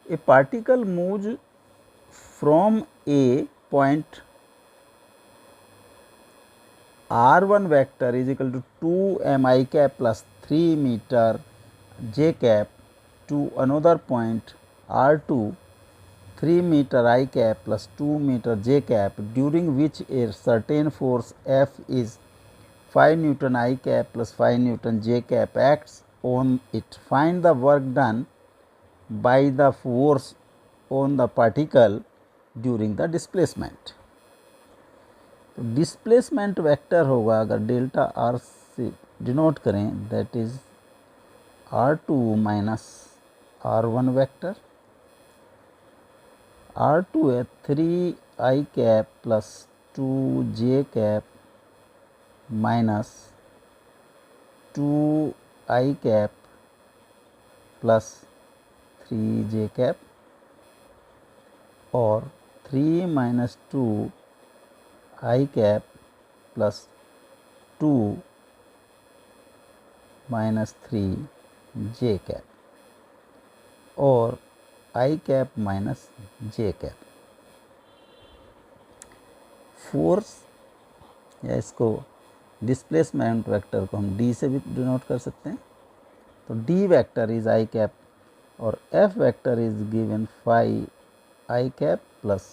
A particle moves from a point r1 vector is equal to 2 m I cap plus 3 meter j cap to another point r2 3 meter I cap plus 2 meter j cap, during which a certain force F is 5 Newton I cap plus 5 Newton j cap acts on it. Find the work done by the force on the particle during the displacement. तो displacement vector होगा, अगर delta R से denote करें, that is r2 minus r1 vector. r2 है 3 I cap plus 2 j cap minus 2 I cap plus 3 j cap, और 3 minus 2 I cap plus 2 minus 3 j cap, और I cap minus j cap. Force या इसको displacement vector को हम d से भी denote कर सकते हैं। तो d vector is I cap और f vector is given 5 I cap plus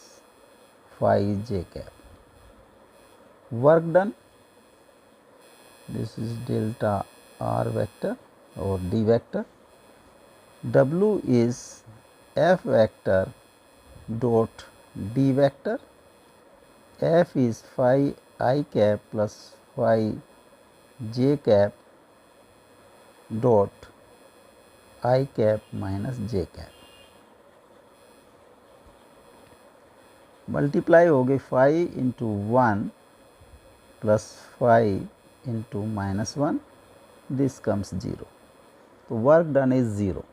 5 j cap. Work done, this is delta r vector और d vector. w is f vector dot d vector, f is 5 I cap plus 5 j cap dot I cap minus j cap। Multiply हो गई 5 into 1 plus 5 into minus 1, this comes 0। तो work done is 0।